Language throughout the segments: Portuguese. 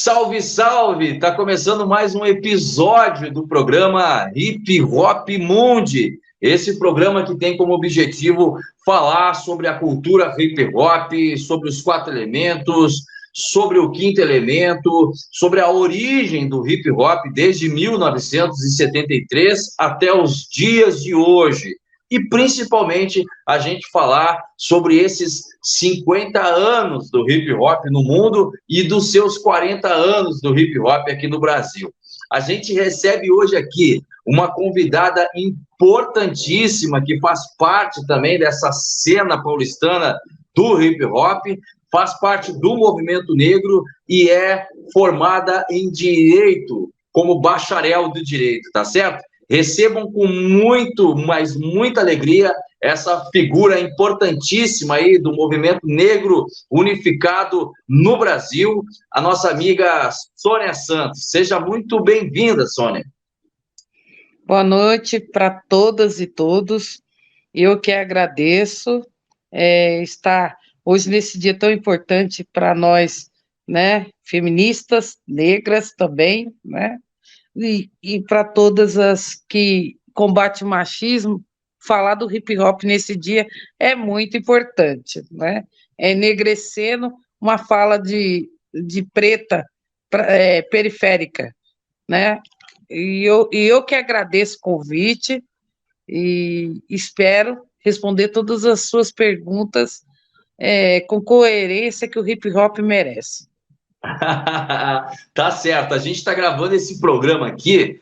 Salve, salve! Tá começando mais um episódio do programa Hip Hop Mundi. Esse programa que tem como objetivo falar sobre a cultura hip hop, sobre os quatro elementos, sobre o quinto elemento, sobre a origem do hip hop desde 1973 até os dias de hoje. E principalmente a gente falar sobre esses 50 anos do hip hop no mundo e dos seus 40 anos do hip hop aqui no Brasil. A gente recebe hoje aqui uma convidada importantíssima que faz parte também dessa cena paulistana do hip hop, faz parte do movimento negro e é formada em direito, como bacharel do direito, tá certo? Recebam com muito, mas muita alegria essa figura importantíssima aí do movimento negro unificado no Brasil, a nossa amiga Sônia Santos. Seja muito bem-vinda, Sônia. Boa noite para todas e todos. Eu que agradeço estar hoje nesse dia tão importante para nós, né, feministas, negras também, né, e para todas as que combatem o machismo, falar do hip hop nesse dia é muito importante, né? Enegrecendo uma fala de preta periférica, né? E eu que agradeço o convite e espero responder todas as suas perguntas com coerência que o hip hop merece. Tá certo, a gente está gravando esse programa aqui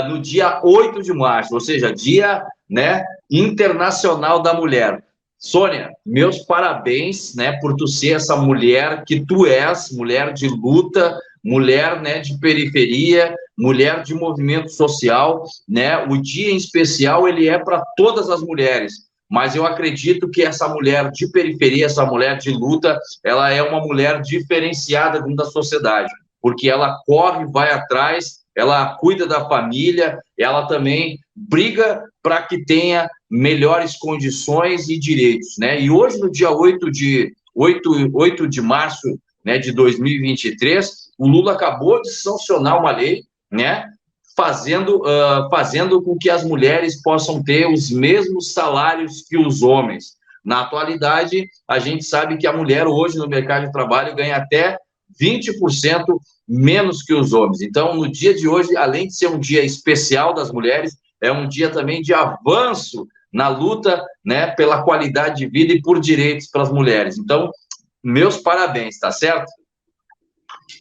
no dia 8 de março, ou seja, Dia, né, Internacional da Mulher. Sônia, meus parabéns, né, por tu ser essa mulher que tu és, mulher de luta, mulher, né, de periferia, mulher de movimento social, né? O dia em especial ele é para todas as mulheres. Mas eu acredito que essa mulher de periferia, essa mulher de luta, ela é uma mulher diferenciada dentro da sociedade, porque ela corre, vai atrás, ela cuida da família, ela também briga para que tenha melhores condições e direitos, né? E hoje, no dia 8 de março, né, de 2023, o Lula acabou de sancionar uma lei, né, fazendo com que as mulheres possam ter os mesmos salários que os homens. Na atualidade, a gente sabe que a mulher hoje no mercado de trabalho ganha até 20% menos que os homens. Então, no dia de hoje, além de ser um dia especial das mulheres, é um dia também de avanço na luta, né, pela qualidade de vida e por direitos para as mulheres. Então, meus parabéns, tá certo?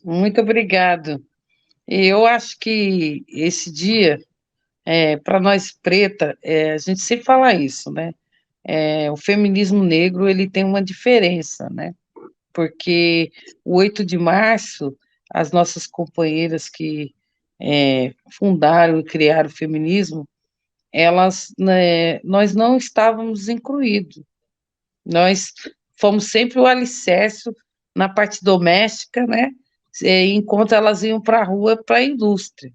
Muito obrigado. Eu acho que esse dia, para nós preta, a gente sempre fala isso, né? O feminismo negro ele tem uma diferença, né? Porque o 8 de março, as nossas companheiras que fundaram e criaram o feminismo, nós não estávamos incluídos. Nós fomos sempre o alicerce na parte doméstica, né? Enquanto elas iam para a rua, para a indústria.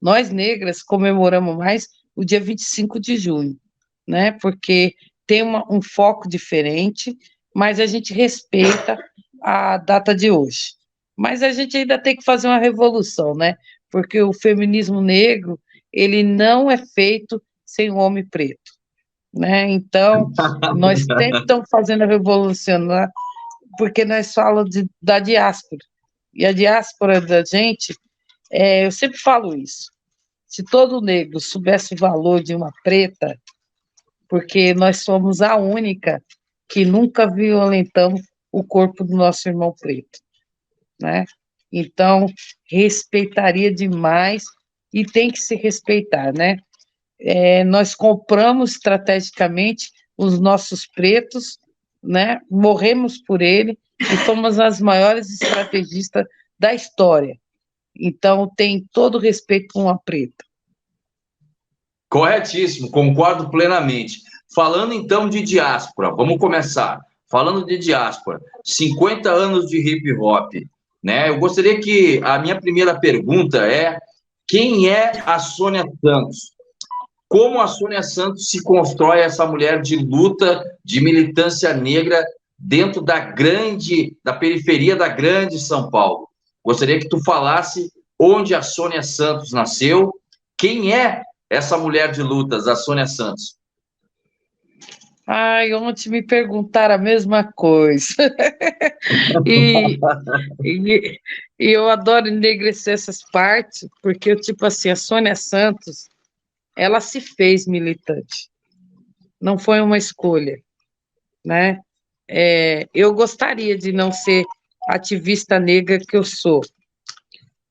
Nós, negras, comemoramos mais o dia 25 de junho, né? Porque tem um foco diferente, mas a gente respeita a data de hoje. Mas a gente ainda tem que fazer uma revolução, né? Porque o feminismo negro, ele não é feito sem o homem preto, né? Então, nós sempre estamos fazendo a revolução, né? Porque nós falamos da diáspora. E a diáspora da gente, eu sempre falo isso, se todo negro soubesse o valor de uma preta, porque nós somos a única que nunca violentamos o corpo do nosso irmão preto, né? Então, respeitaria demais e tem que se respeitar, né? Nós compramos estrategicamente os nossos pretos, né? Morremos por ele e fomos as maiores estrategistas da história. Então, tem todo o respeito com a preta. Corretíssimo, concordo plenamente. Falando então de diáspora, vamos começar. Falando de diáspora, 50 anos de hip hop, né? Eu gostaria que a minha primeira pergunta é: quem é a Sônia Santos? Como a Sônia Santos se constrói essa mulher de luta, de militância negra dentro da periferia da grande São Paulo? Gostaria que tu falasse onde a Sônia Santos nasceu, quem é essa mulher de lutas, a Sônia Santos. Ai, ontem me perguntaram a mesma coisa. E, e, e eu adoro enegrecer essas partes, porque, tipo assim, a Sônia Santos, ela se fez militante. Não foi uma escolha, né? Eu gostaria de não ser ativista negra que eu sou,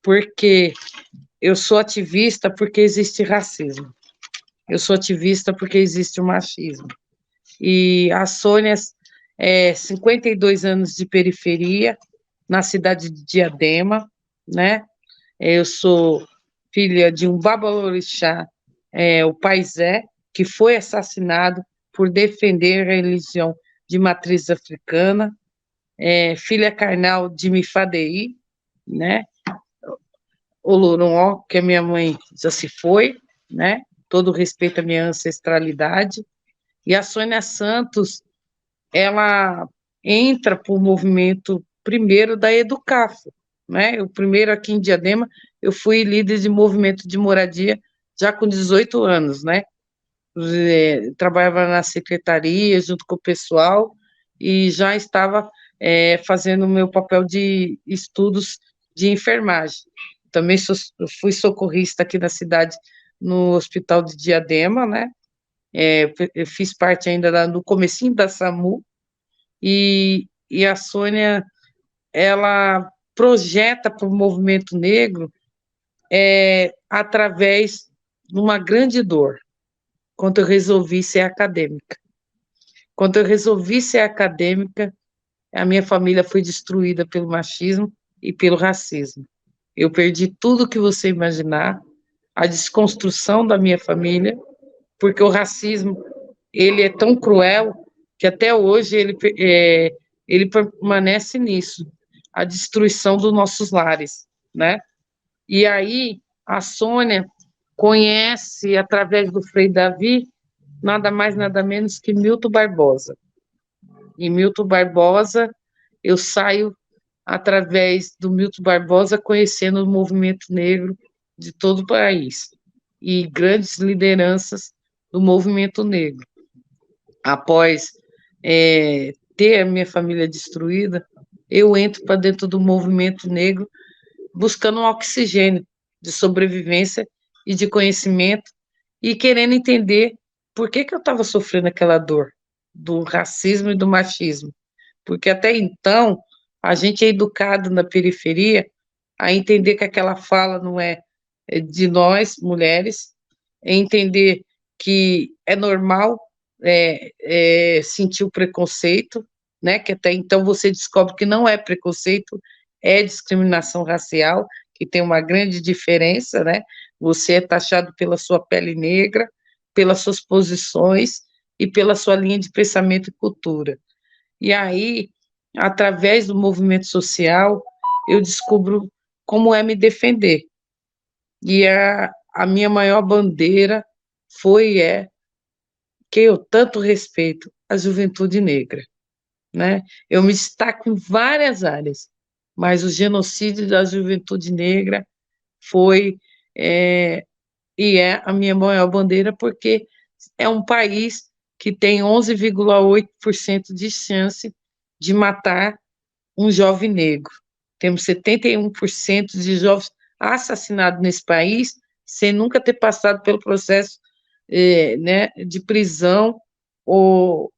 porque eu sou ativista porque existe racismo. Eu sou ativista porque existe o machismo. E a Sônia, 52 anos de periferia, na cidade de Diadema, né? Eu sou filha de um babalorixá, o Paisé, que foi assassinado por defender a religião de matriz africana, filha carnal de Mifadei, né? Olorunó, que a minha mãe já se foi, né? Todo respeito à minha ancestralidade. E a Sônia Santos, ela entra para o movimento primeiro da Educafo, né? O primeiro aqui em Diadema, eu fui líder de movimento de moradia já com 18 anos, né? Trabalhava na secretaria junto com o pessoal e já estava fazendo o meu papel de estudos de enfermagem. Também fui socorrista aqui na cidade, no Hospital de Diadema, né? Eu fiz parte ainda do comecinho da SAMU, e a Sônia, ela projeta para o movimento negro através de uma grande dor, quando eu resolvi ser acadêmica. Quando eu resolvi ser acadêmica, a minha família foi destruída pelo machismo e pelo racismo. Eu perdi tudo que você imaginar, a desconstrução da minha família, porque o racismo, ele é tão cruel que até hoje ele permanece nisso, a destruição dos nossos lares, né? E aí a Sônia conhece, através do Frei Davi, nada mais, nada menos que Milton Barbosa. E Milton Barbosa, eu saio através do Milton Barbosa conhecendo o movimento negro de todo o país e grandes lideranças do movimento negro. Após ter a minha família destruída, eu entro para dentro do movimento negro buscando um oxigênio de sobrevivência e de conhecimento e querendo entender por que eu estava sofrendo aquela dor do racismo e do machismo. Porque até então, a gente é educado na periferia a entender que aquela fala não é de nós, mulheres, é entender que é normal sentir o preconceito, né? Que até então você descobre que não é preconceito, é discriminação racial, que tem uma grande diferença, né? Você é taxado pela sua pele negra, pelas suas posições e pela sua linha de pensamento e cultura. E aí, através do movimento social, eu descubro como é me defender. E a minha maior bandeira foi e é que eu tanto respeito a juventude negra, né? Eu me destaco em várias áreas, mas o genocídio da juventude negra foi e é a minha maior bandeira, porque é um país que tem 11,8% de chance de matar um jovem negro. Temos 71% de jovens assassinados nesse país sem nunca ter passado pelo processo né, de prisão ou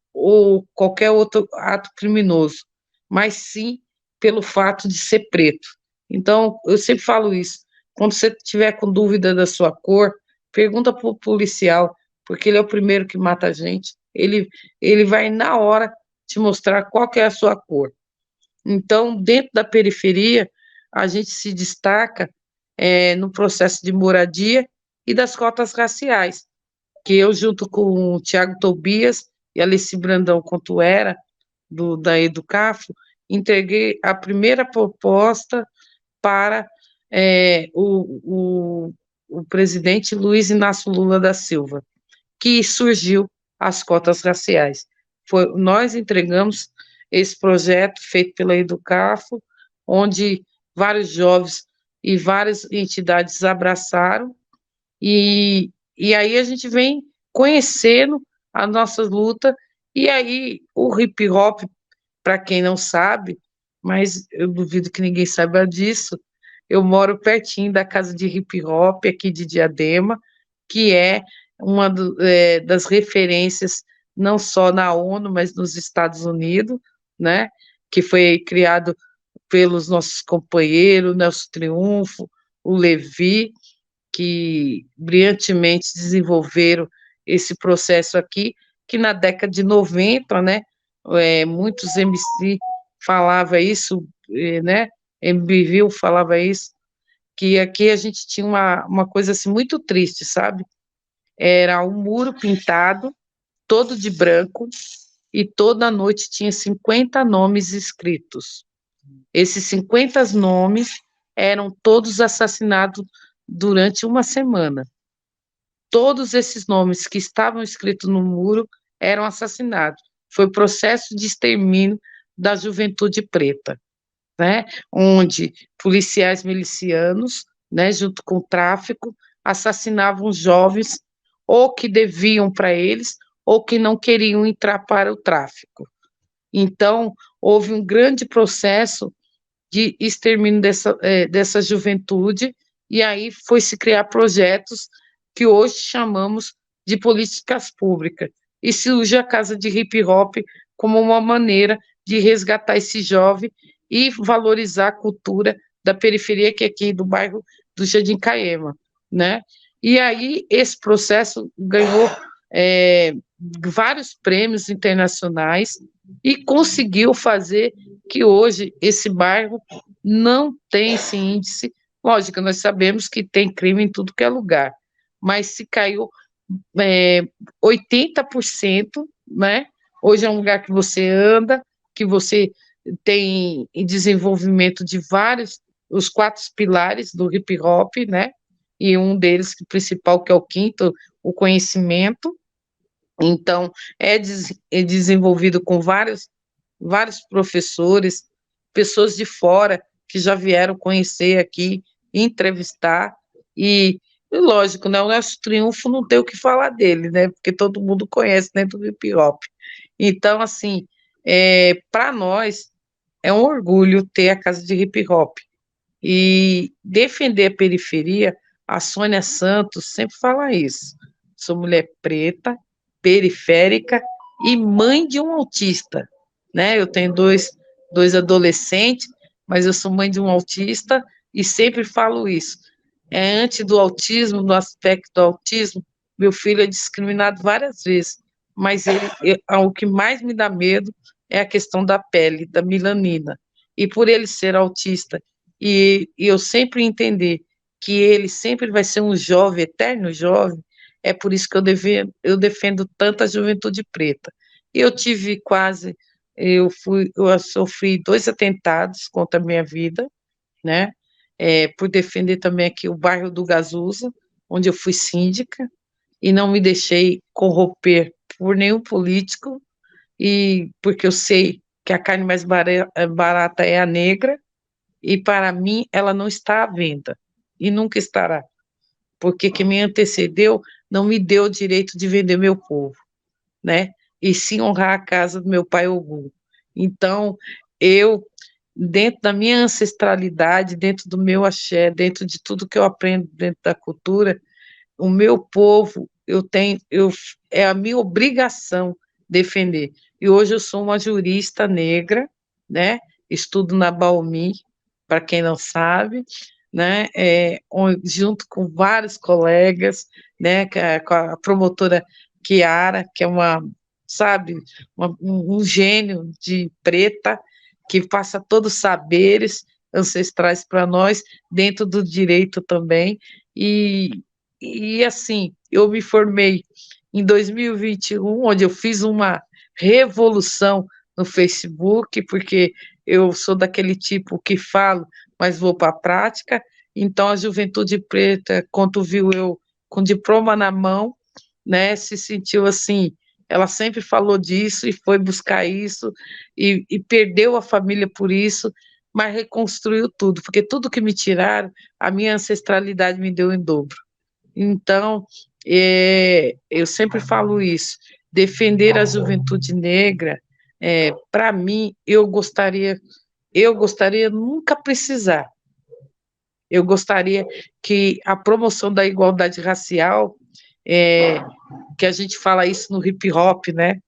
qualquer outro ato criminoso, mas sim pelo fato de ser preto. Então, eu sempre falo isso, quando você tiver com dúvida da sua cor, pergunta para o policial, porque ele é o primeiro que mata a gente, ele vai na hora te mostrar qual que é a sua cor. Então, dentro da periferia, a gente se destaca no processo de moradia e das cotas raciais, que eu, junto com o Tiago Tobias e a Alice Brandão, quanto era, da Educafo, entreguei a primeira proposta para o presidente Luiz Inácio Lula da Silva, que surgiu as cotas raciais. Nós entregamos esse projeto feito pela Educafo, onde vários jovens e várias entidades abraçaram, e aí a gente vem conhecendo a nossa luta, e aí o hip hop, para quem não sabe, mas eu duvido que ninguém saiba disso, eu moro pertinho da casa de hip hop aqui de Diadema, que é das referências não só na ONU, mas nos Estados Unidos, né? Que foi criado pelos nossos companheiros, Nelson Triunfo, o Levi, que brilhantemente desenvolveram esse processo aqui, que na década de 90, né, muitos MC falavam isso, né, MBVille falava isso, que aqui a gente tinha uma coisa assim muito triste, sabe? Era um muro pintado, todo de branco, e toda noite tinha 50 nomes escritos. Esses 50 nomes eram todos assassinados durante uma semana. Todos esses nomes que estavam escritos no muro eram assassinados. Foi o processo de extermínio da juventude preta, né? Onde policiais milicianos, né, junto com o tráfico, assassinavam jovens ou que deviam para eles ou que não queriam entrar para o tráfico. Então, houve um grande processo de extermínio dessa juventude, e aí foi se criar projetos que hoje chamamos de políticas públicas, e surge a Casa de Hip Hop como uma maneira de resgatar esse jovem e valorizar a cultura da periferia, que é aqui do bairro do Jardim Caema, né? E aí esse processo ganhou vários prêmios internacionais e conseguiu fazer que hoje esse bairro não tem esse índice. Lógico, nós sabemos que tem crime em tudo que é lugar, mas se caiu 80%, né? Hoje é um lugar que você anda, que você tem desenvolvimento de vários, os 4 pilares do hip hop, né? E um deles, o principal, que é o quinto, o conhecimento. Então, é desenvolvido com vários professores, pessoas de fora que já vieram conhecer aqui, entrevistar, e lógico, né, o nosso triunfo não tem o que falar dele, né, porque todo mundo conhece dentro do hip hop. Então, assim, para nós é um orgulho ter a casa de hip hop e defender a periferia. A Sônia Santos sempre fala isso. Sou mulher preta, periférica e mãe de um autista, né? Eu tenho dois adolescentes, mas eu sou mãe de um autista e sempre falo isso. Antes do autismo, no aspecto do autismo, meu filho é discriminado várias vezes, mas o que mais me dá medo é a questão da pele, da melanina. E por ele ser autista e eu sempre entender que ele sempre vai ser um jovem, eterno jovem, é por isso que eu defendo tanto a juventude preta. Eu sofri 2 atentados contra a minha vida, né? Por defender também aqui o bairro do Gazusa, onde eu fui síndica, e não me deixei corromper por nenhum político, e porque eu sei que a carne mais barata é a negra, e para mim ela não está à venda, e nunca estará, porque quem me antecedeu não me deu o direito de vender meu povo, né? E sim honrar a casa do meu pai Ogum. Então, eu, dentro da minha ancestralidade, dentro do meu axé, dentro de tudo que eu aprendo dentro da cultura, o meu povo, é a minha obrigação defender. E hoje eu sou uma jurista negra, né? Estudo na Baumi, para quem não sabe, né? Junto com vários colegas, né? Com a promotora Kiara, que é sabe, um gênio de preta, que passa todos os saberes ancestrais para nós, dentro do direito também, e assim, eu me formei em 2021, onde eu fiz uma revolução no Facebook, porque eu sou daquele tipo que falo, mas vou para a prática. Então, a Juventude Preta, quando viu eu com diploma na mão, né, se sentiu assim. Ela sempre falou disso e foi buscar isso, e perdeu a família por isso, mas reconstruiu tudo, porque tudo que me tiraram, a minha ancestralidade me deu em dobro. Então, eu sempre falo isso, defender a juventude negra, para mim, eu gostaria nunca precisar. Eu gostaria que a promoção da igualdade racial, que a gente fala isso no hip hop, né?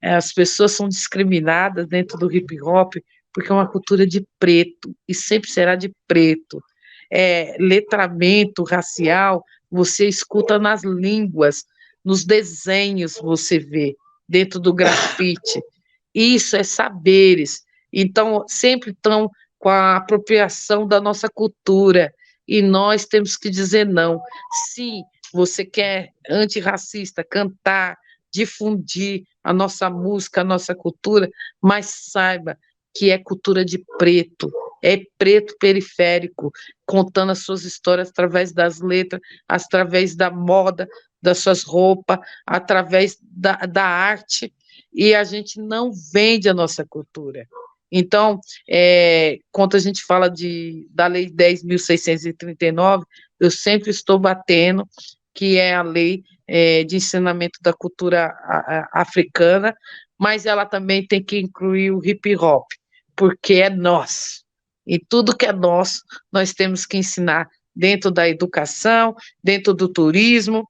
As pessoas são discriminadas dentro do hip hop porque é uma cultura de preto e sempre será de preto. Letramento racial, você escuta nas línguas, nos desenhos você vê, dentro do grafite. Isso é saberes. Então, sempre estão com a apropriação da nossa cultura, e nós temos que dizer não. Se você quer antirracista, cantar, difundir a nossa música, a nossa cultura, mas saiba que é cultura de preto, é preto periférico, contando as suas histórias através das letras, através da moda, das suas roupas, através da arte, e a gente não vende a nossa cultura. Então, quando a gente fala da Lei 10.639, eu sempre estou batendo, que é a lei de ensinamento da cultura africana, mas ela também tem que incluir o hip hop, porque é nós. E tudo que é nosso, nós temos que ensinar dentro da educação, dentro do turismo,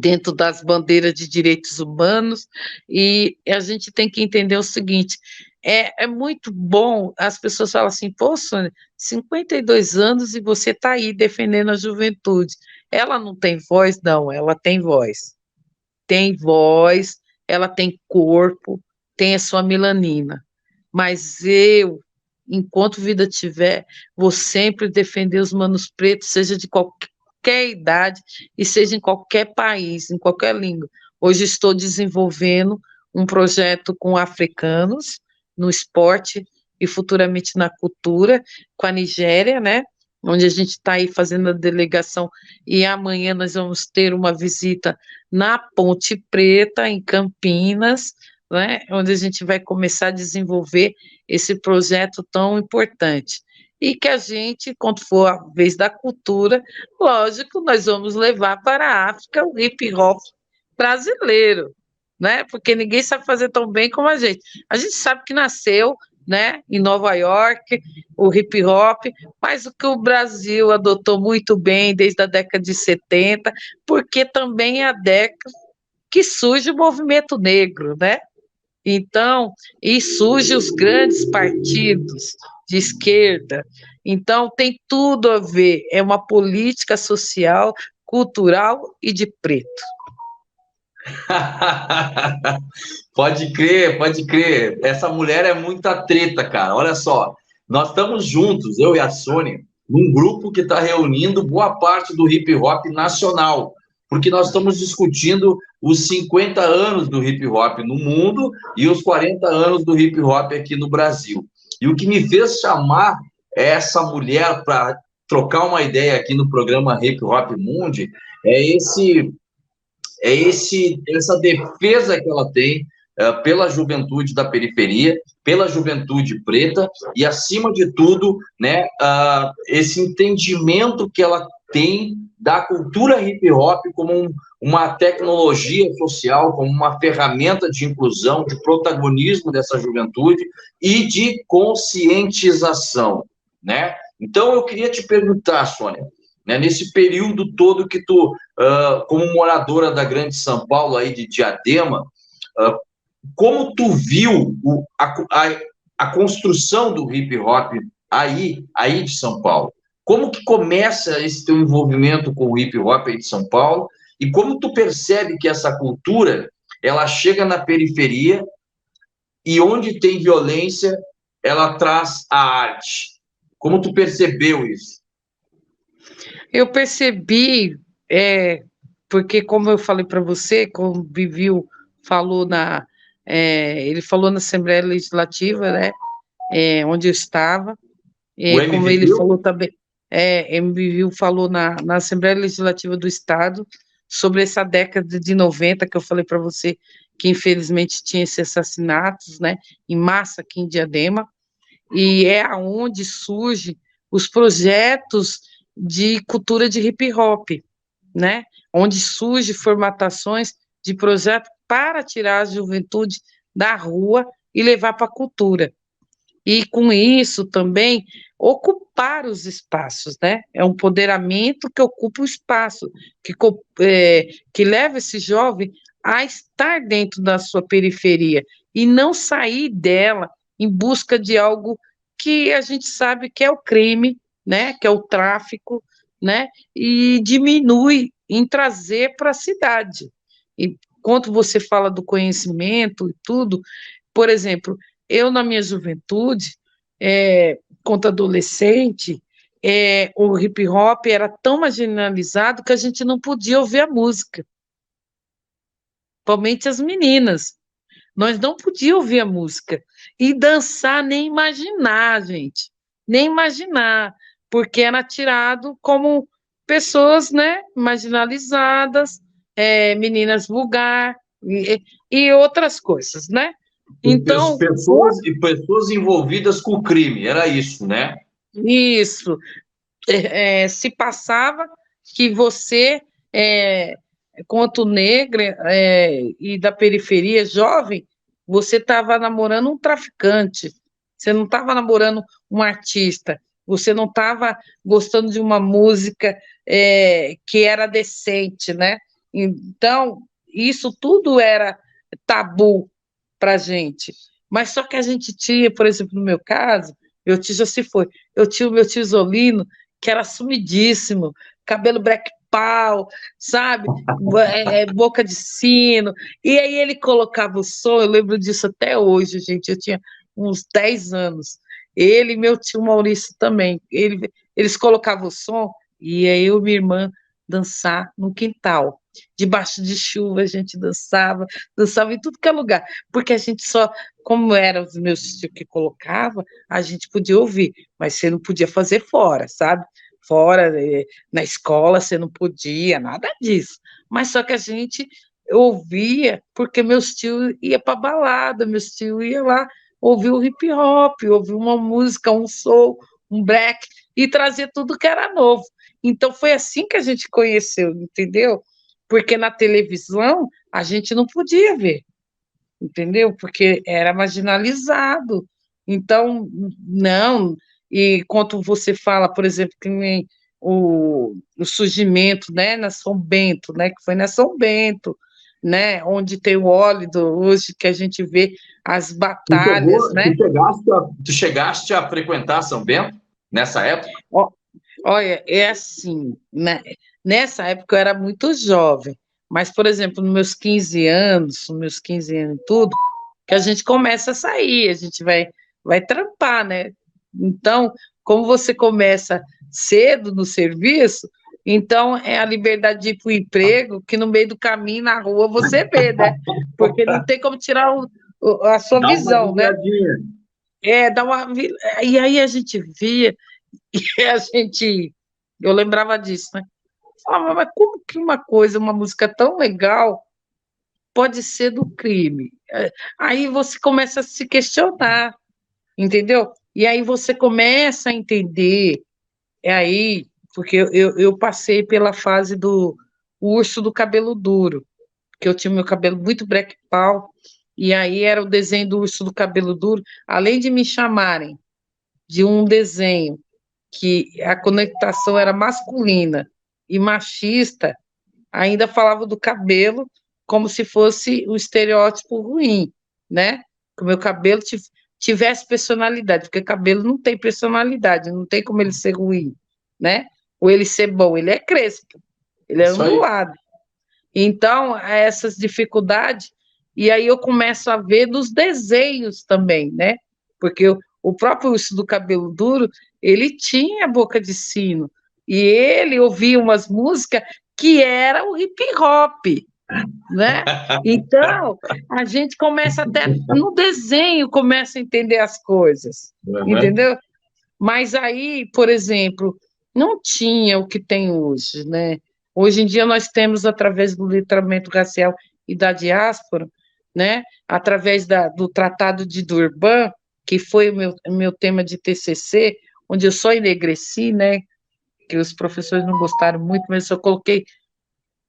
dentro das bandeiras de direitos humanos, e a gente tem que entender o seguinte, é muito bom, as pessoas falam assim, pô, Sônia, 52 anos e você está aí defendendo a juventude. Ela não tem voz? Não, ela tem voz. Tem voz, ela tem corpo, tem a sua melanina. Mas eu, enquanto vida tiver, vou sempre defender os manos pretos, seja de qualquer idade e seja em qualquer país, em qualquer língua. Hoje estou desenvolvendo um projeto com africanos no esporte e futuramente na cultura, com a Nigéria, né? Onde a gente está aí fazendo a delegação, e amanhã nós vamos ter uma visita na Ponte Preta, em Campinas, né? Onde a gente vai começar a desenvolver esse projeto tão importante. E que a gente, quando for a vez da cultura, lógico, nós vamos levar para a África o hip hop brasileiro, né? Porque ninguém sabe fazer tão bem como a gente. A gente sabe que nasceu, né, em Nova York, o hip hop, mas o que o Brasil adotou muito bem desde a década de 70, porque também é a década que surge o movimento negro, né? Então, e surgem os grandes partidos de esquerda. Então, tem tudo a ver, é uma política social, cultural e de preto. Pode crer, pode crer. Essa mulher é muita treta, cara. Olha só, nós estamos juntos, eu e a Sônia, num grupo que está reunindo boa parte do hip hop nacional, porque nós estamos discutindo os 50 anos do hip hop no mundo e os 40 anos do hip hop aqui no Brasil. E o que me fez chamar essa mulher para trocar uma ideia aqui no programa Hip Hop Mundi é essa defesa que ela tem pela juventude da periferia, pela juventude preta e, acima de tudo, né, esse entendimento que ela tem da cultura hip hop como uma tecnologia social, como uma ferramenta de inclusão, de protagonismo dessa juventude e de conscientização, né? Então, eu queria te perguntar, Sônia, né, nesse período todo que tu, como moradora da Grande São Paulo, aí de Diadema, como tu viu a construção do hip hop aí de São Paulo? Como que começa esse teu envolvimento com o hip hop aí de São Paulo? E como tu percebe que essa cultura, ela chega na periferia e onde tem violência, ela traz a arte? Como tu percebeu isso? Eu percebi, porque como eu falei para você, como o Biviu falou ele falou na Assembleia Legislativa, né, onde eu estava, como ele falou também, MBVU falou na Assembleia Legislativa do Estado sobre essa década de 90, que eu falei para você, que infelizmente tinha esses assassinatos, né, em massa aqui em Diadema, e é aonde surgem os projetos de cultura de hip hop, né? Onde surgem formatações de projetos para tirar a juventude da rua e levar para a cultura. E com isso também ocupar os espaços, né? É um empoderamento que ocupa o espaço, que leva esse jovem a estar dentro da sua periferia e não sair dela em busca de algo que a gente sabe que é o crime, né? Que é o tráfico, né? E diminui em trazer para a cidade. E quando você fala do conhecimento e tudo, por exemplo, eu, na minha juventude, quanto adolescente, o hip hop era tão marginalizado que a gente não podia ouvir a música, principalmente as meninas. Nós não podíamos ouvir a música. E dançar, nem imaginar, gente. Nem imaginar, porque era tirado como pessoas, né, marginalizadas, meninas vulgar e outras coisas, né? Então, Pessoas envolvidas com o crime, era isso, né? isso, se passava que você, quanto negra e da periferia jovem, você estava namorando um traficante, você não estava namorando um artista, você não estava gostando de uma música que era decente, né? Então, isso tudo era tabu para a gente. Mas só que a gente tinha, por exemplo, no meu caso, meu tio já se foi, eu tinha o meu tio Zolino, que era sumidíssimo, cabelo black pau, sabe? Boca de sino. E aí ele colocava o som, eu lembro disso até hoje, gente. Eu tinha uns 10 anos. Ele e meu tio Maurício também. Eles colocavam o som e aí eu e minha irmã dançar no quintal. Debaixo de chuva a gente dançava em tudo que é lugar, porque a gente só, como eram os meus tios que colocava, a gente podia ouvir, mas você não podia fazer fora, sabe? Fora, na escola você não podia, nada disso. Mas só que a gente ouvia, porque meus tios iam para balada, meus tios iam lá ouvir o hip hop, ouvir uma música, um soul, um black, e trazer tudo que era novo. Então foi assim que a gente conheceu, entendeu? Porque na televisão a gente não podia ver, entendeu? Porque era marginalizado. Então, não. E quando você fala, por exemplo, que nem o surgimento, né, na São Bento, né, que foi na São Bento, né, onde tem o Ólido hoje, que a gente vê as batalhas, né? Tu chegaste a frequentar São Bento nessa época? Olha, é assim, né? Nessa época eu era muito jovem, mas, por exemplo, nos meus 15 anos e tudo, que a gente começa a sair, a gente vai trampar, né? Então, como você começa cedo no serviço, então é a liberdade de ir para o emprego, que no meio do caminho, na rua, você vê, né? Porque não tem como tirar a sua Dá uma visão, né? desviadinha. Dá uma. E aí a gente via, e a gente. Eu lembrava disso, né? Falava, mas como que uma coisa, uma música tão legal, pode ser do crime? Aí você começa a se questionar, entendeu? E aí você começa a entender, aí, porque eu passei pela fase do urso do cabelo duro, que eu tinha meu cabelo muito black pau, e aí era o desenho do urso do cabelo duro, além de me chamarem de um desenho que a conectação era masculina e machista, ainda falava do cabelo como se fosse um estereótipo ruim, né? Que o meu cabelo tivesse personalidade, porque cabelo não tem personalidade, não tem como ele ser ruim, né? Ou ele ser bom, ele é crespo, ele é Isso aí. ondulado. Então, essas dificuldades, e aí eu começo a ver dos desenhos também, né? Porque o próprio urso do cabelo duro, ele tinha boca de sino, e ele ouvia umas músicas que era o hip hop, né? Então, a gente começa até no desenho, começa a entender as coisas, Uhum. entendeu? Mas aí, por exemplo, não tinha o que tem hoje, né? Hoje em dia nós temos, através do letramento racial e da diáspora, né? Através do Tratado de Durban, que foi o meu tema de TCC, onde eu só enegreci, né, que os professores não gostaram muito, mas eu coloquei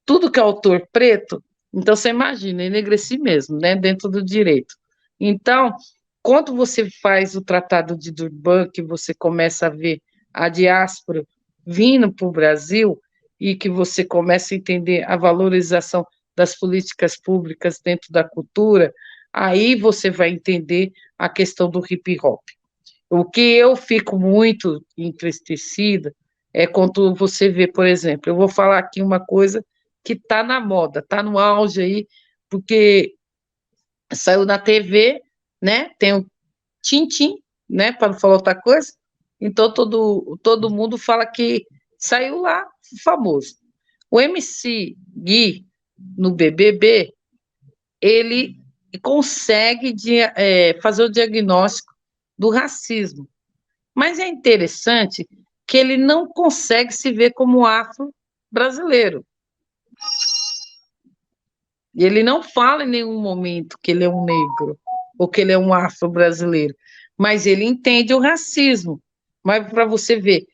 tudo que é autor preto, então você imagina, enegreci mesmo, né, dentro do direito. Então, quando você faz o Tratado de Durban, que você começa a ver a diáspora vindo para o Brasil e que você começa a entender a valorização das políticas públicas dentro da cultura, aí você vai entender a questão do hip hop. O que eu fico muito entristecida é quando você vê, por exemplo, eu vou falar aqui uma coisa que está na moda, está no auge aí, porque saiu na TV, né? Tem o Tintim, né? Para não falar outra coisa. Então todo mundo fala que saiu lá famoso. O MC Gui no BBB, ele consegue fazer o diagnóstico do racismo. Mas é interessante que ele não consegue se ver como afro-brasileiro. E ele não fala em nenhum momento que ele é um negro ou que ele é um afro-brasileiro, mas ele entende o racismo. Mas para você ver,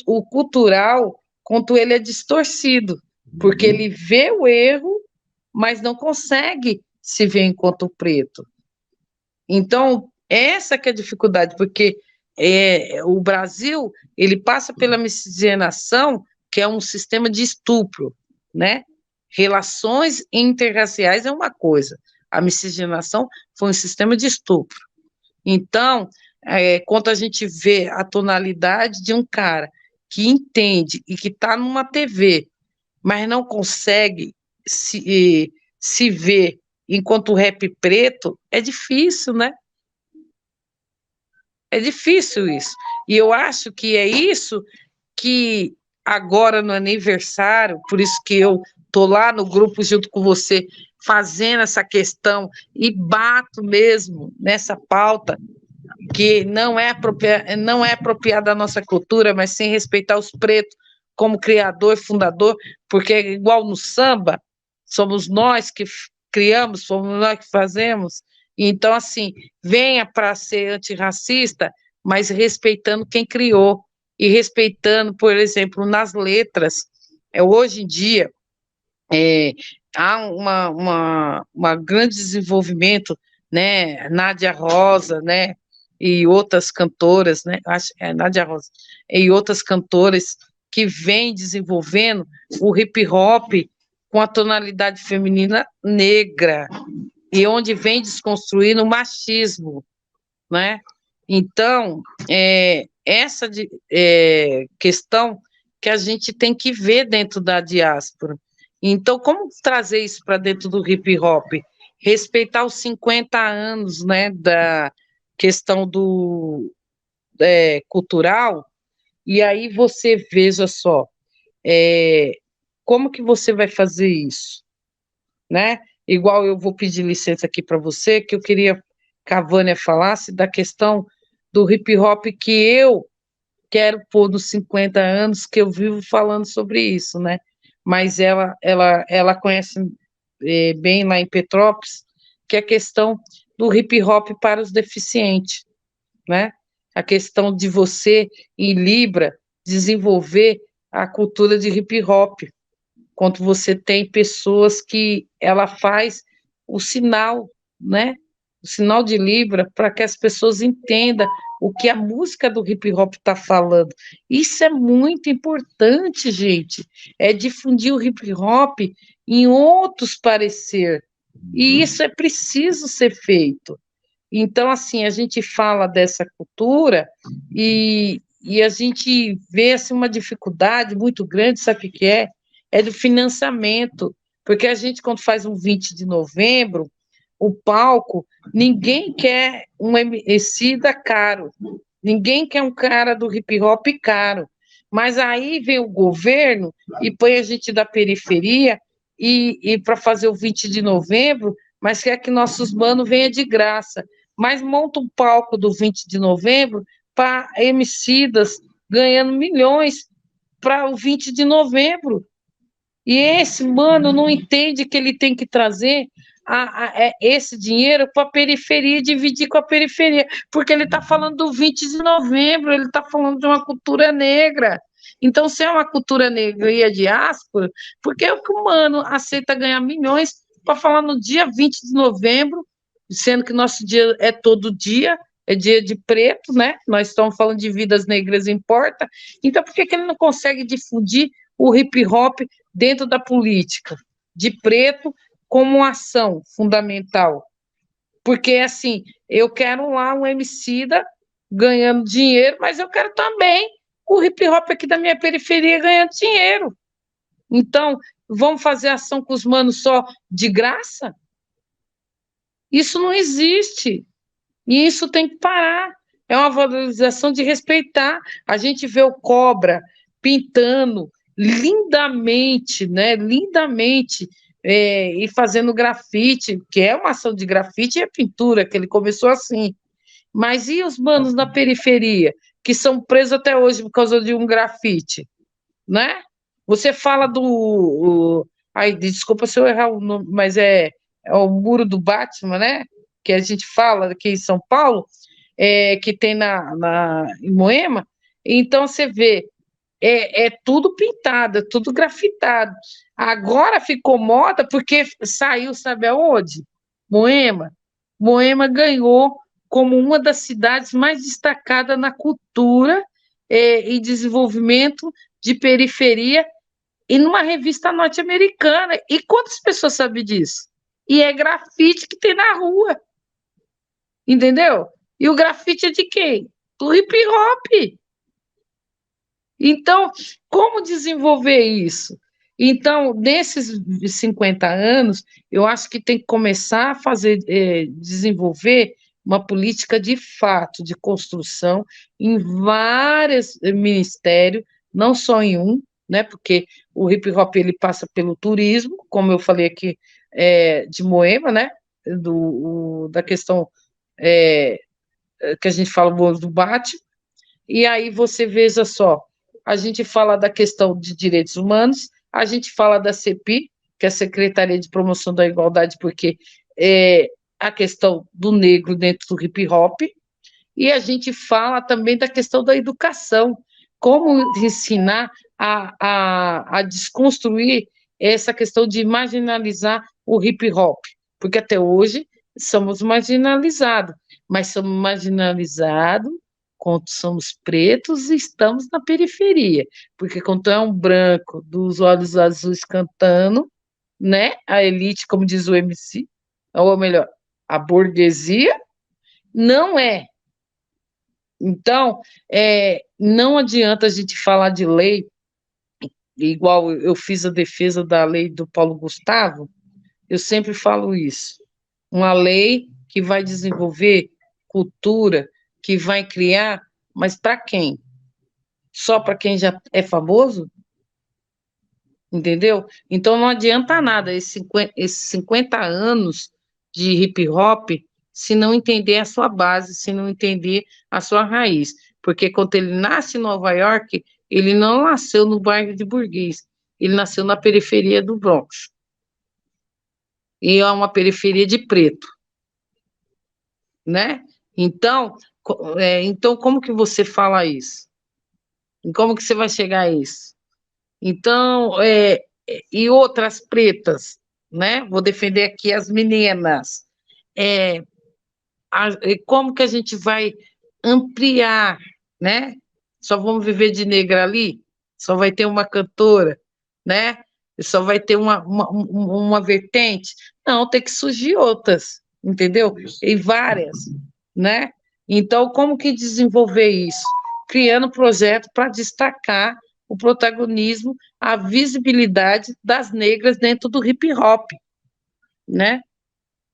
o cultural, quanto ele é distorcido, porque ele vê o erro, mas não consegue se ver enquanto preto. Então, essa que é a dificuldade, porque o Brasil, ele passa pela miscigenação, que é um sistema de estupro, né? Relações interraciais é uma coisa, a miscigenação foi um sistema de estupro. Então, quando a gente vê a tonalidade de um cara que entende e que está numa TV, mas não consegue se ver enquanto rap preto, é difícil, né? É difícil isso. E eu acho que é isso que agora no aniversário, por isso que eu tô lá no grupo junto com você, fazendo essa questão e bato mesmo nessa pauta que não é apropriada da nossa cultura, mas sem respeitar os pretos como criador e fundador, porque é igual no samba, somos nós que criamos, somos nós que fazemos. Então, assim, venha para ser antirracista, mas respeitando quem criou e respeitando, por exemplo, nas letras. Hoje em dia, há uma grande desenvolvimento, né? Nádia Rosa, né? E outras cantoras, né? Acho Nádia Rosa e outras cantoras que vêm desenvolvendo o hip hop com a tonalidade feminina negra e onde vem desconstruindo o machismo, né? Então, essa questão que a gente tem que ver dentro da diáspora. Então, como trazer isso para dentro do hip hop? Respeitar os 50 anos, né, da questão do cultural, e aí você veja só, como que você vai fazer isso, né? Igual eu vou pedir licença aqui para você, que eu queria que a Vânia falasse da questão do hip hop que eu quero pôr nos 50 anos, que eu vivo falando sobre isso, né? Mas ela conhece bem lá em Petrópolis, que é a questão do hip hop para os deficientes, né? A questão de você, em Libra, desenvolver a cultura de hip hop, quando você tem pessoas que ela faz o sinal, né? O sinal de Libra para que as pessoas entendam o que a música do hip hop está falando. Isso é muito importante, gente. É difundir o hip hop em outros parecer. E isso é preciso ser feito. Então, assim, a gente fala dessa cultura e a gente vê assim, uma dificuldade muito grande, sabe o que é? É do financiamento, porque a gente, quando faz um 20 de novembro, o palco, ninguém quer um MC da caro, ninguém quer um cara do hip hop caro, mas aí vem o governo e põe a gente da periferia e para fazer o 20 de novembro, mas quer que nossos manos venham de graça, mas monta um palco do 20 de novembro para emicidas ganhando milhões para o 20 de novembro. E esse mano não entende que ele tem que trazer esse dinheiro para a periferia, dividir com a periferia, porque ele está falando do 20 de novembro, ele está falando de uma cultura negra. Então, se é uma cultura negra e a diáspora, por que o humano aceita ganhar milhões para falar no dia 20 de novembro, sendo que nosso dia é todo dia, é dia de preto, né? Nós estamos falando de vidas negras importa. Então, por que ele não consegue difundir o hip hop dentro da política de preto como ação fundamental? Porque, assim, eu quero lá um Emicida ganhando dinheiro, mas eu quero também o hip hop aqui da minha periferia ganhando dinheiro. Então, vamos fazer ação com os manos só de graça? Isso não existe. E isso tem que parar. É uma valorização de respeitar. A gente vê o Cobra pintando lindamente, né? Lindamente, e fazendo grafite, que é uma ação de grafite e é pintura, que ele começou assim. Mas e os manos na periferia, que são presos até hoje por causa de um grafite, né? Você fala do... Ai, desculpa se eu errar o nome, mas é o Muro do Batman, né? Que a gente fala aqui em São Paulo, que tem em Moema. Então, você vê, é tudo pintado, é tudo grafitado. Agora ficou moda porque saiu, sabe aonde? Moema. Moema ganhou como uma das cidades mais destacadas na cultura e desenvolvimento de periferia e numa revista norte-americana. E quantas pessoas sabem disso? E é grafite que tem na rua, entendeu? E o grafite é de quem? Do hip hop. Então, como desenvolver isso? Então, nesses 50 anos, eu acho que tem que começar a fazer, desenvolver uma política de fato, de construção, em vários ministérios, não só em um, né? Porque o hip hop ele passa pelo turismo, como eu falei aqui, de Moema, né? Da questão é, que a gente fala do bate, e aí você veja só, a gente fala da questão de direitos humanos, a gente fala da CEPI, que é a Secretaria de Promoção da Igualdade, porque é a questão do negro dentro do hip hop, e a gente fala também da questão da educação, como ensinar a desconstruir essa questão de marginalizar o hip hop, porque até hoje somos marginalizados, mas somos marginalizados quando somos pretos e estamos na periferia, porque quando é um branco dos olhos azuis cantando, né, a elite, como diz o MC, ou melhor, a burguesia, não é. Então, não adianta a gente falar de lei, igual eu fiz a defesa da lei do Paulo Gustavo, eu sempre falo isso. Uma lei que vai desenvolver cultura, que vai criar, mas para quem? Só para quem já é famoso? Entendeu? Então não adianta nada esses 50 anos de hip hop se não entender a sua base, se não entender a sua raiz. Porque quando ele nasce em Nova York, ele não nasceu no bairro de Burguês, ele nasceu na periferia do Bronx. E é uma periferia de preto, né? Então, então como que você fala isso? E como que você vai chegar a isso? Então, e outras pretas, né? Vou defender aqui as meninas. É, como que a gente vai ampliar, né? Só vamos viver de negra ali? Só vai ter uma cantora, né? Só vai ter uma vertente? Não, tem que surgir outras, entendeu? E várias, né? Então, como que desenvolver isso? Criando projeto para destacar o protagonismo, a visibilidade das negras dentro do hip hop, né?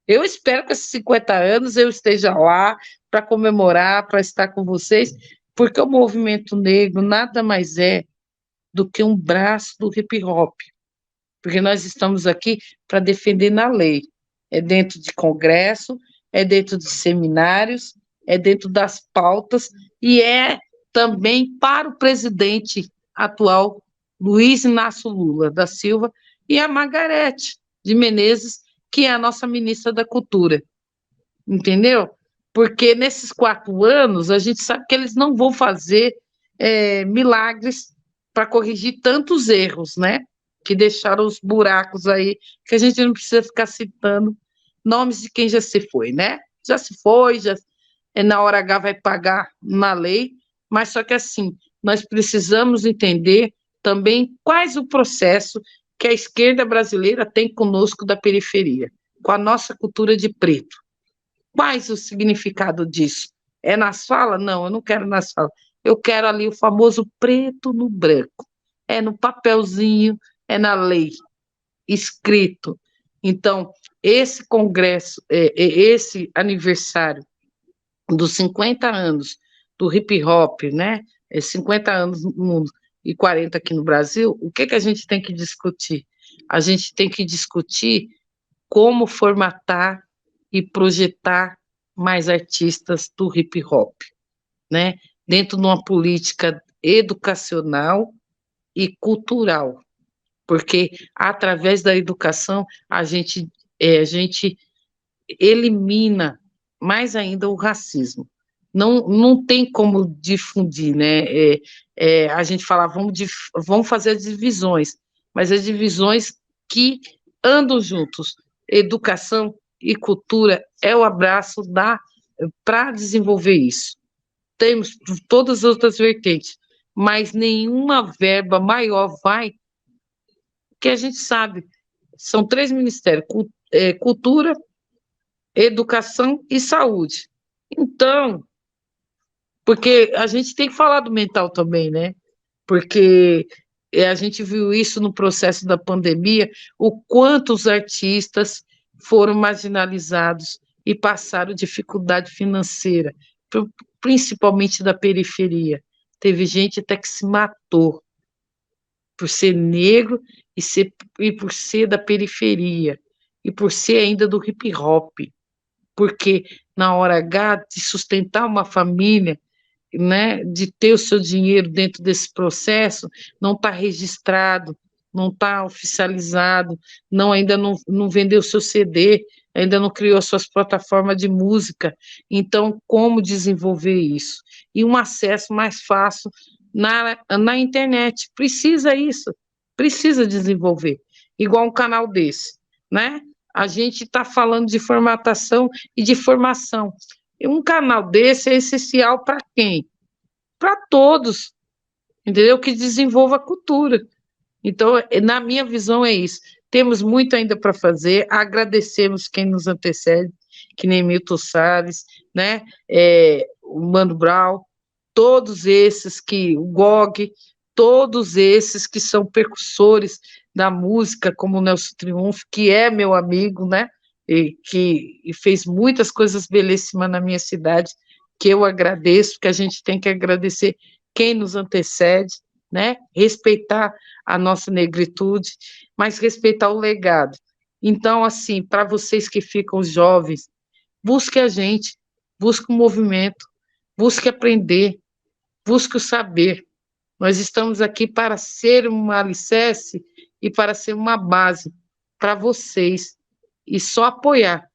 Eu espero que esses 50 anos eu esteja lá para comemorar, para estar com vocês, porque o movimento negro nada mais é do que um braço do hip hop, porque nós estamos aqui para defender na lei, é dentro de congresso, é dentro de seminários, é dentro das pautas e é também para o presidente atual, Luiz Inácio Lula da Silva, e a Margarete de Menezes, que é a nossa ministra da Cultura, entendeu? Porque nesses 4 anos, a gente sabe que eles não vão fazer milagres para corrigir tantos erros, né? Que deixaram os buracos aí, que a gente não precisa ficar citando nomes de quem já se foi, né? Já se foi, já na hora H vai pagar na lei, mas só que assim, nós precisamos entender também quais o processo que a esquerda brasileira tem conosco da periferia, com a nossa cultura de preto. Quais o significado disso? É nas falas? Não, eu não quero nas falas. Eu quero ali o famoso preto no branco. É no papelzinho, é na lei, escrito. Então, esse congresso, esse aniversário dos 50 anos do hip hop, né? 50 anos no mundo e 40 aqui no Brasil, o que a gente tem que discutir? A gente tem que discutir como formatar e projetar mais artistas do hip hop, né? Dentro de uma política educacional e cultural, porque através da educação a gente elimina mais ainda o racismo. Não tem como difundir, né? A gente fala, vamos fazer as divisões, mas as divisões que andam juntos. Educação e cultura é o abraço para desenvolver isso. Temos todas as outras vertentes, mas nenhuma verba maior vai, que a gente sabe, são 3 ministérios, cultura, educação e saúde. Então, porque a gente tem que falar do mental também, né? Porque a gente viu isso no processo da pandemia, o quanto os artistas foram marginalizados e passaram dificuldade financeira, principalmente da periferia. Teve gente até que se matou por ser negro e por ser da periferia, e por ser ainda do hip hop, porque na hora H de sustentar uma família, né, de ter o seu dinheiro dentro desse processo, não está registrado, não está oficializado, ainda não vendeu o seu CD, ainda não criou as suas plataformas de música. Então, como desenvolver isso? E um acesso mais fácil na internet. Precisa desenvolver. Igual um canal desse, né? A gente está falando de formatação e de formação. E um canal desse é essencial para quem? Para todos, entendeu? Que desenvolva a cultura. Então, na minha visão, é isso. Temos muito ainda para fazer, agradecemos quem nos antecede, que nem Milton Salles, né? O Mano Brown, todos esses o GOG, todos esses que são percussores da música, como o Nelson Triunfo, que é meu amigo, né? E fez muitas coisas belíssimas na minha cidade, que eu agradeço, que a gente tem que agradecer quem nos antecede, né? Respeitar a nossa negritude, mas respeitar o legado. Então, assim, para vocês que ficam jovens, busque a gente, busque o movimento, busque aprender, busque o saber. Nós estamos aqui para ser um alicerce e para ser uma base para vocês, e só apoiar.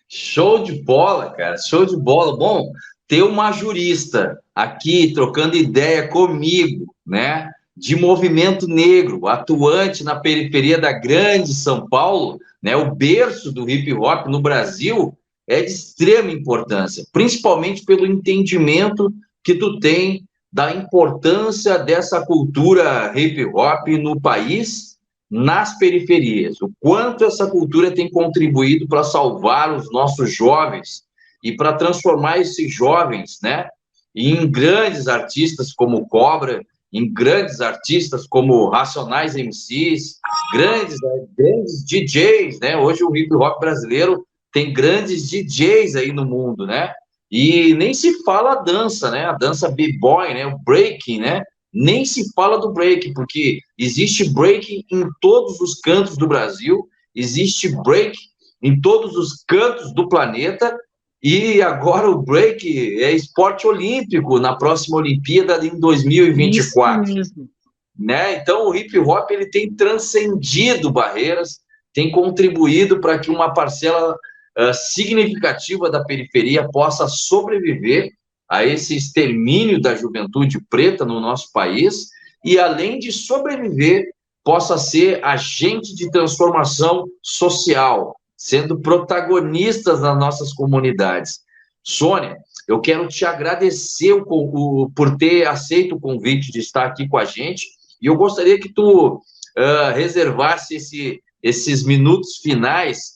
Show de bola, cara, show de bola. Bom, ter uma jurista aqui trocando ideia comigo, né, de movimento negro, atuante na periferia da grande São Paulo, né, o berço do hip hop no Brasil, é de extrema importância, principalmente pelo entendimento que tu tem da importância dessa cultura hip hop no país, nas periferias, o quanto essa cultura tem contribuído para salvar os nossos jovens e para transformar esses jovens, né, em grandes artistas como Cobra, em grandes artistas como Racionais MCs, grandes DJs, né? Hoje o hip hop brasileiro tem grandes DJs aí no mundo, né? E nem se fala a dança, né? A dança b-boy, né? O breaking, né? Nem se fala do break, porque existe break em todos os cantos do Brasil, existe break em todos os cantos do planeta, e agora o break é esporte olímpico na próxima Olimpíada em 2024. Isso mesmo. né? Então, o hip hop ele tem transcendido barreiras, tem contribuído para que uma parcela significativa da periferia possa sobreviver a esse extermínio da juventude preta no nosso país e, além de sobreviver, possa ser agente de transformação social, sendo protagonistas nas nossas comunidades. Sônia, eu quero te agradecer por ter aceito o convite de estar aqui com a gente e eu gostaria que tu reservasse esses minutos finais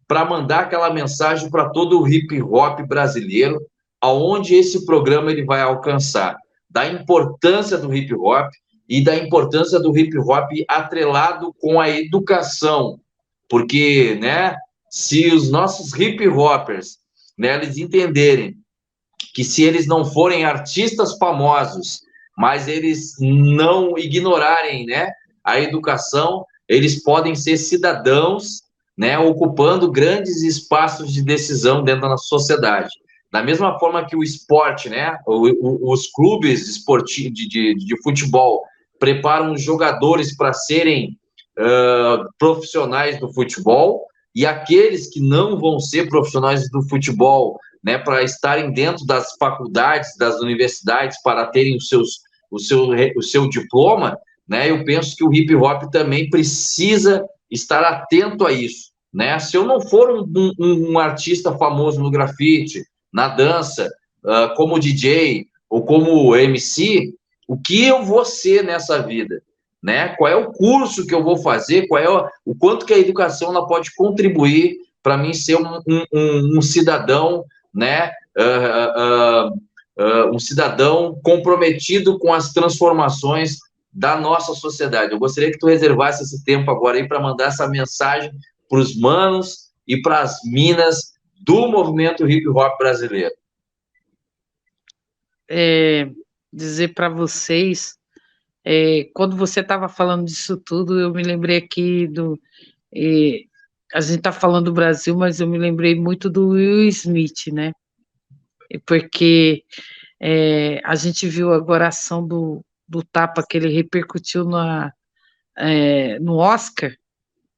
para mandar aquela mensagem para todo o hip hop brasileiro, aonde esse programa ele vai alcançar, da importância do hip hop e da importância do hip hop atrelado com a educação, porque, né, se os nossos hip hoppers, né, eles entenderem que se eles não forem artistas famosos, mas eles não ignorarem, né, a educação, eles podem ser cidadãos, né, ocupando grandes espaços de decisão dentro da nossa sociedade. Da mesma forma que o esporte, né, os clubes esportivos de futebol preparam os jogadores para serem profissionais do futebol, e aqueles que não vão ser profissionais do futebol, né, para estarem dentro das faculdades, das universidades, para terem o seu diploma, né, eu penso que o hip hop também precisa estar atento a isso, né? Se eu não for um artista famoso no grafite, na dança, como DJ ou como MC, o que eu vou ser nessa vida? Né? Qual é o curso que eu vou fazer? Qual é o quanto que a educação ela pode contribuir para mim ser um cidadão, né? Um cidadão comprometido com as transformações da nossa sociedade. Eu gostaria que tu reservasse esse tempo agora aí para mandar essa mensagem para os manos e para as minas do movimento hip hop brasileiro. Dizer para vocês, quando você estava falando disso tudo, eu me lembrei aqui a gente está falando do Brasil, mas eu me lembrei muito do Will Smith, né? Porque a gente viu agora a ação do tapa que ele repercutiu no Oscar,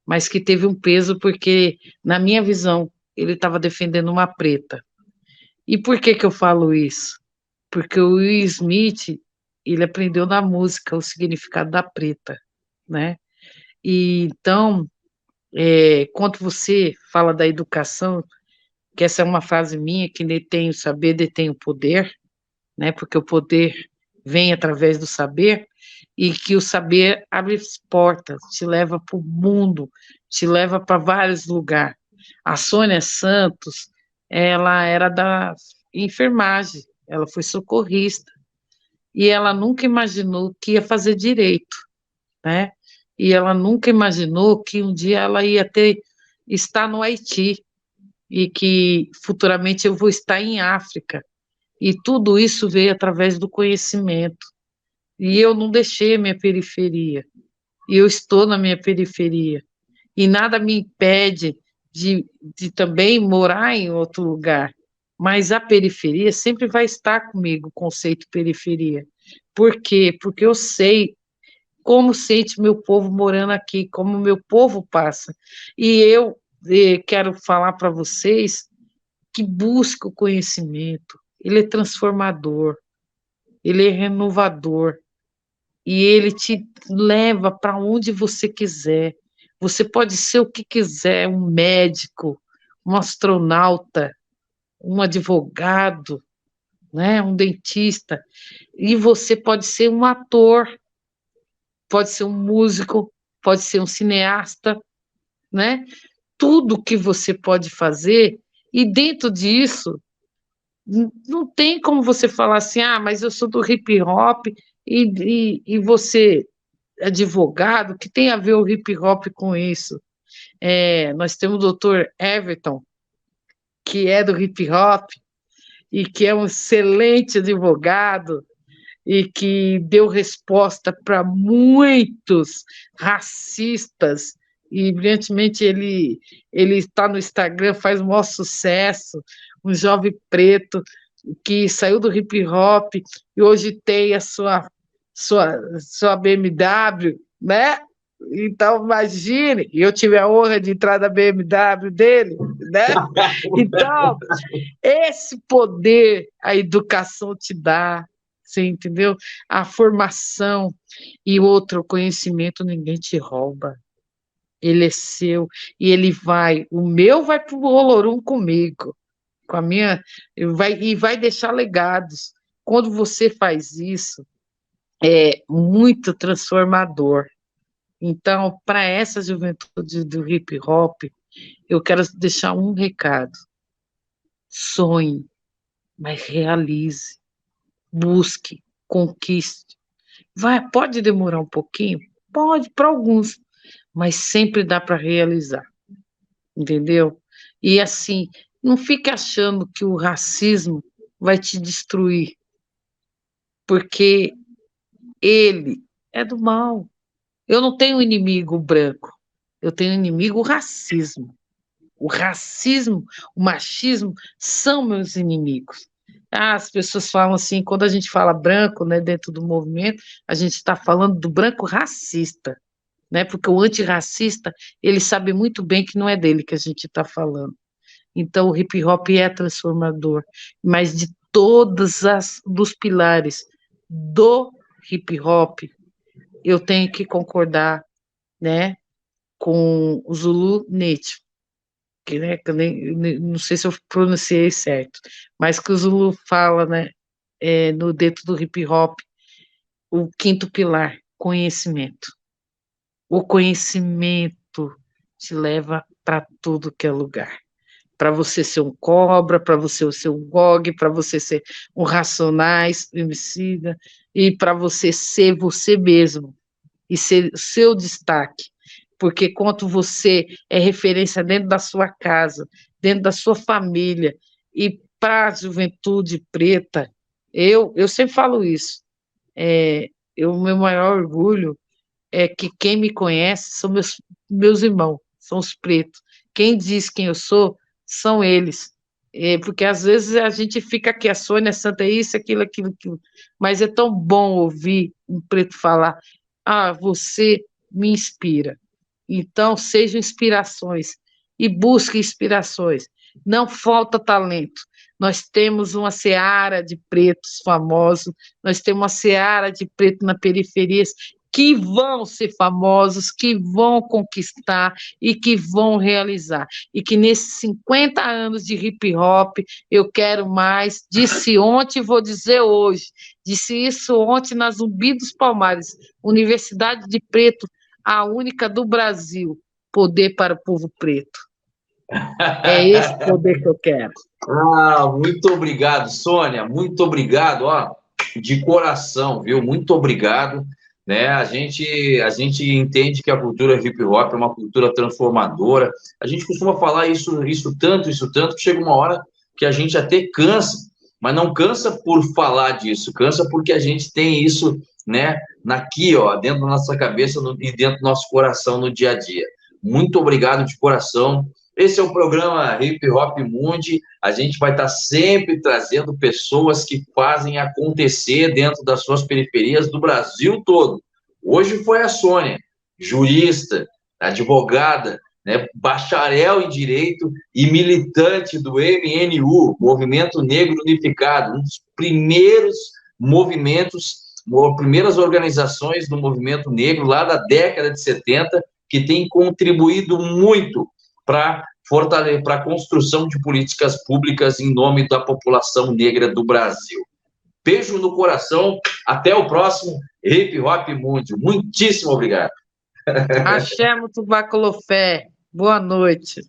mas que teve um peso porque, na minha visão, ele estava defendendo uma preta. E por que eu falo isso? Porque o Will Smith, ele aprendeu na música o significado da preta, né? E então, quando você fala da educação, que essa é uma frase minha, que detém o saber, detém o poder, né? Porque o poder vem através do saber, e que o saber abre as portas, te leva para o mundo, te leva para vários lugares. A Sônia Santos, ela era da enfermagem, ela foi socorrista, e ela nunca imaginou que ia fazer direito, né? E ela nunca imaginou que um dia ela ia estar no Haiti, e que futuramente eu vou estar em África. E tudo isso veio através do conhecimento. E eu não deixei a minha periferia. E eu estou na minha periferia. E nada me impede de também morar em outro lugar. Mas a periferia sempre vai estar comigo, o conceito periferia. Por quê? Porque eu sei como sente meu povo morando aqui, como meu povo passa. E eu quero falar para vocês que busca o conhecimento, ele é transformador, ele é renovador, e ele te leva para onde você quiser. Você pode ser o que quiser, um médico, um astronauta, um advogado, né, um dentista, e você pode ser um ator, pode ser um músico, pode ser um cineasta, né? Tudo que você pode fazer, e dentro disso, não tem como você falar assim, mas eu sou do hip hop e você é advogado, que tem a ver o hip hop com isso? Nós temos o doutor Everton, que é do hip hop e que é um excelente advogado e que deu resposta para muitos racistas, e brilhantemente ele está no Instagram, faz o maior sucesso, um jovem preto que saiu do hip hop e hoje tem a sua sua BMW, né? Então, imagine, eu tive a honra de entrar na BMW dele, né? Então, esse poder a educação te dá, você entendeu? A formação e outro conhecimento ninguém te rouba. Ele é seu e o meu vai para o Olorum comigo, com a minha, vai deixar legados. Quando você faz isso, é muito transformador. Então, para essa juventude do hip hop, eu quero deixar um recado: sonhe, mas realize, busque, conquiste. Pode demorar um pouquinho? Pode, para alguns, mas sempre dá para realizar, entendeu? E assim, não fique achando que o racismo vai te destruir, porque ele é do mal. Eu não tenho inimigo branco, eu tenho inimigo o racismo. O racismo, o machismo são meus inimigos. As pessoas falam assim, quando a gente fala branco, né, dentro do movimento, a gente está falando do branco racista, né? Porque o antirracista, ele sabe muito bem que não é dele que a gente está falando. Então, o hip hop é transformador, mas de dos pilares do hip hop, eu tenho que concordar, né, com o Zulu Nation, que, né, que não sei se eu pronunciei certo, mas que o Zulu fala, né, no dentro do hip hop, o quinto pilar, conhecimento. O conhecimento te leva para tudo que é lugar. Para você ser um Cobra, para você ser um GOG, para você ser um Racionais, Emicida, e para você ser você mesmo, e ser seu destaque. Porque quando você é referência dentro da sua casa, dentro da sua família, e para a juventude preta, eu sempre falo isso, o meu maior orgulho é que quem me conhece são meus irmãos, são os pretos. Quem diz quem eu sou são eles. Porque às vezes a gente fica aqui, a Sônia Santa, isso, aquilo, aquilo, aquilo. Mas é tão bom ouvir um preto falar: ah, você me inspira. Então, sejam inspirações e busque inspirações. Não falta talento. Nós temos uma seara de pretos famosos, nós temos uma seara de preto na periferia que vão ser famosos, que vão conquistar e que vão realizar. E que nesses 50 anos de hip hop, eu quero mais. Disse ontem, vou dizer hoje. Disse isso ontem na Zumbi dos Palmares, Universidade de Preto, a única do Brasil, poder para o povo preto. É esse poder que eu quero. Muito obrigado, Sônia, muito obrigado, ó, de coração, viu? Muito obrigado, né? A gente entende que a cultura hip hop é uma cultura transformadora. A gente costuma falar isso tanto, que chega uma hora que a gente até cansa, mas não cansa por falar disso, cansa porque a gente tem isso, né, ó, dentro da nossa cabeça e dentro do nosso coração no dia a dia. Muito obrigado de coração. Esse é o programa Hip Hop Mundi. A gente vai estar sempre trazendo pessoas que fazem acontecer dentro das suas periferias do Brasil todo. Hoje foi a Sônia, jurista, advogada, né, bacharel em Direito e militante do MNU, Movimento Negro Unificado, um dos primeiros movimentos, primeiras organizações do movimento negro lá da década de 70, que tem contribuído muito para a construção de políticas públicas em nome da população negra do Brasil. Beijo no coração, até o próximo Hip Hop Mundi. Muitíssimo obrigado. Axé Mutubacolofé, boa noite.